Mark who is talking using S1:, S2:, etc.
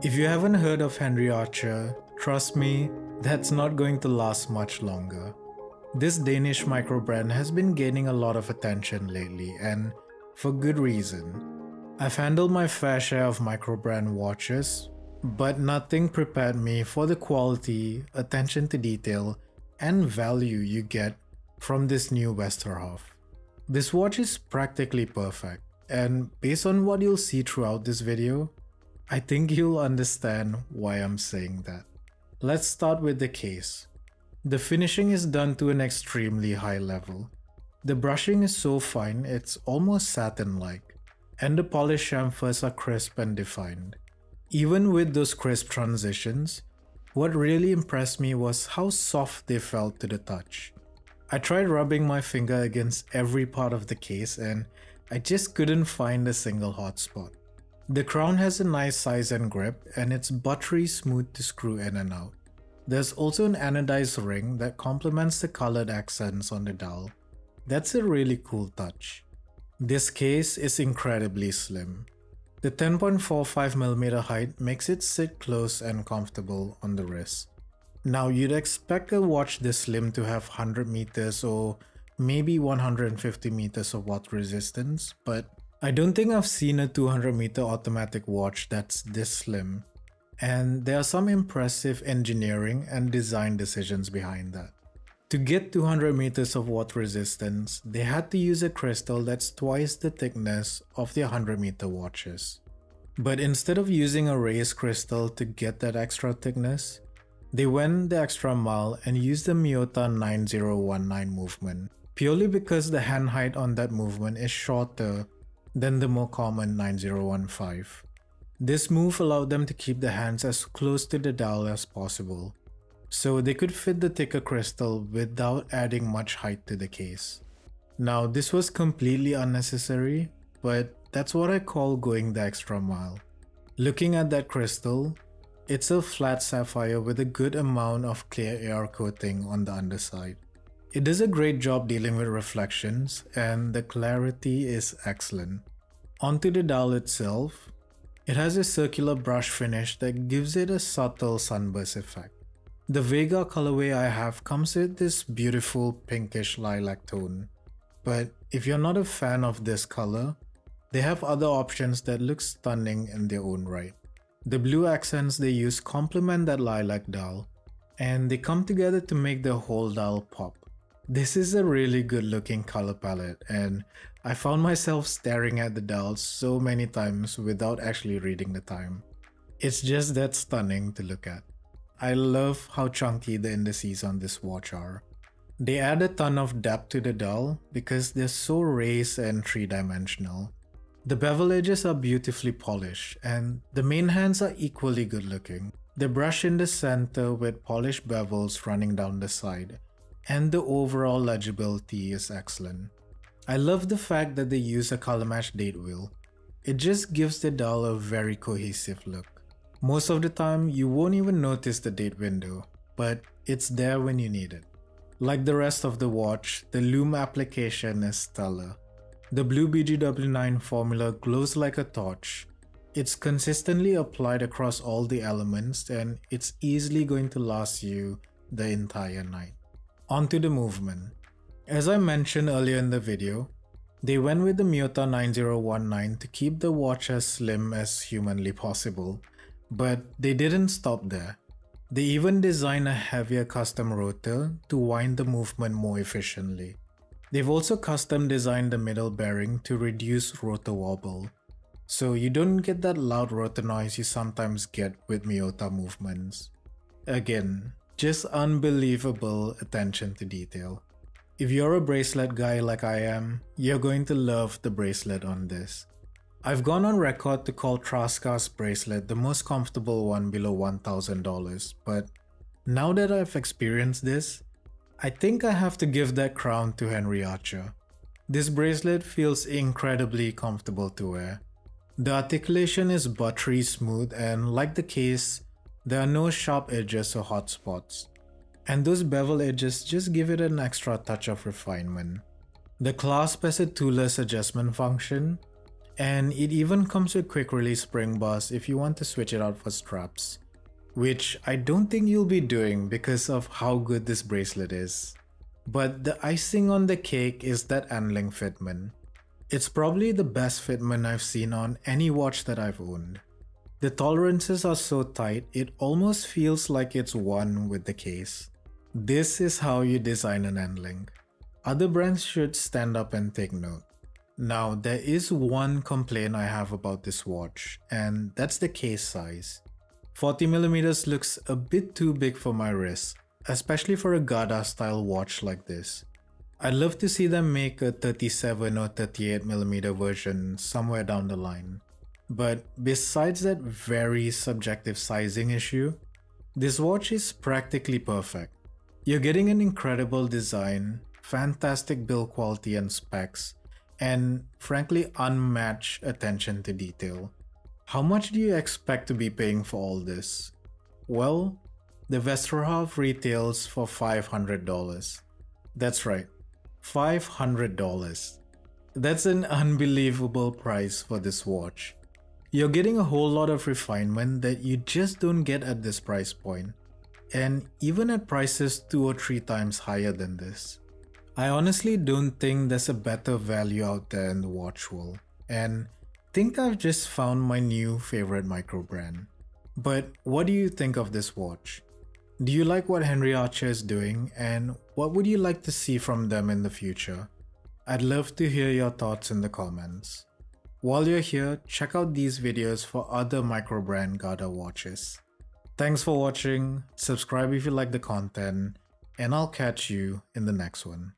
S1: If you haven't heard of Henry Archer, trust me, that's not going to last much longer. This Danish microbrand has been gaining a lot of attention lately, and for good reason. I've handled my fair share of microbrand watches, but nothing prepared me for the quality, attention to detail, and value you get from this new Westerhoff. This watch is practically perfect, and based on what you'll see throughout this video, I think you'll understand why I'm saying that. Let's start with the case. The finishing is done to an extremely high level. The brushing is so fine it's almost satin-like, and the polished chamfers are crisp and defined. Even with those crisp transitions, what really impressed me was how soft they felt to the touch. I tried rubbing my finger against every part of the case and I just couldn't find a single hot spot. The crown has a nice size and grip, and it's buttery smooth to screw in and out. There's also an anodized ring that complements the colored accents on the dial. That's a really cool touch. This case is incredibly slim. The 10.45mm height makes it sit close and comfortable on the wrist. Now you'd expect a watch this slim to have 100 meters or maybe 150 meters of watt resistance, but I don't think I've seen a 200-meter automatic watch that's this slim, and there are some impressive engineering and design decisions behind that. To get 200 meters of watt resistance, they had to use a crystal that's twice the thickness of their 100-meter watches. But instead of using a raised crystal to get that extra thickness, they went the extra mile and used the Miyota 9019 movement, purely because the hand height on that movement is shorter than the more common 9015. This move allowed them to keep the hands as close to the dial as possible, so they could fit the thicker crystal without adding much height to the case. Now this was completely unnecessary, but that's what I call going the extra mile. Looking at that crystal, it's a flat sapphire with a good amount of clear air coating on the underside. It does a great job dealing with reflections, and the clarity is excellent. Onto the dial itself, it has a circular brush finish that gives it a subtle sunburst effect. The Vega colorway I have comes with this beautiful pinkish lilac tone, but if you're not a fan of this color, they have other options that look stunning in their own right. The blue accents they use complement that lilac dial, and they come together to make the whole dial pop. This is a really good looking color palette, and I found myself staring at the dial so many times without actually reading the time. It's just that stunning to look at. I love how chunky the indices on this watch are. They add a ton of depth to the dial because they're so raised and three-dimensional. The bevel edges are beautifully polished, and the main hands are equally good looking. The brush in the center with polished bevels running down the side, and the overall legibility is excellent. I love the fact that they use a color matched date wheel. It just gives the dial a very cohesive look. Most of the time you won't even notice the date window, but it's there when you need it. Like the rest of the watch, the lume application is stellar. The blue BGW9 formula glows like a torch. It's consistently applied across all the elements, and it's easily going to last you the entire night. Onto the movement. As I mentioned earlier in the video, they went with the Miyota 9019 to keep the watch as slim as humanly possible, but they didn't stop there. They even designed a heavier custom rotor to wind the movement more efficiently. They've also custom designed the middle bearing to reduce rotor wobble, so you don't get that loud rotor noise you sometimes get with Miyota movements. Again, just unbelievable attention to detail. If you're a bracelet guy like I am, you're going to love the bracelet on this. I've gone on record to call Trasca's bracelet the most comfortable one below $1,000, but now that I've experienced this, I think I have to give that crown to Henry Archer. This bracelet feels incredibly comfortable to wear. The articulation is buttery smooth, and like the case, there are no sharp edges or hot spots. And those bevel edges just give it an extra touch of refinement. The clasp has a toolless adjustment function, And it even comes with quick release spring bars if you want to switch it out for straps, which I don't think you'll be doing because of how good this bracelet is. But the icing on the cake is that annealing fitment. It's probably the best fitment I've seen on any watch that I've owned. The tolerances are so tight, it almost feels like it's one with the case. This is how you design an annealing. Other brands should stand up and take note. Now, there is one complaint I have about this watch, and that's the case size. 40mm looks a bit too big for my wrist, especially for a Garda style watch like this. I'd love to see them make a 37 or 38mm version somewhere down the line. But besides that very subjective sizing issue, this watch is practically perfect. You're getting an incredible design, fantastic build quality and specs, and frankly unmatched attention to detail. How much do you expect to be paying for all this? Well, the Vesterhoff retails for $500. That's right, $500. That's an unbelievable price for this watch. You're getting a whole lot of refinement that you just don't get at this price point, and even at prices 2 or 3 times higher than this. I honestly don't think there's a better value out there in the watch world, and think I've just found my new favorite Microbrand. But what do you think of this watch? Do you like what Henry Archer is doing, and what would you like to see from them in the future? I'd love to hear your thoughts in the comments. While you're here, check out these videos for other Microbrand Garda watches. Thanks for watching, subscribe if you like the content, and I'll catch you in the next one.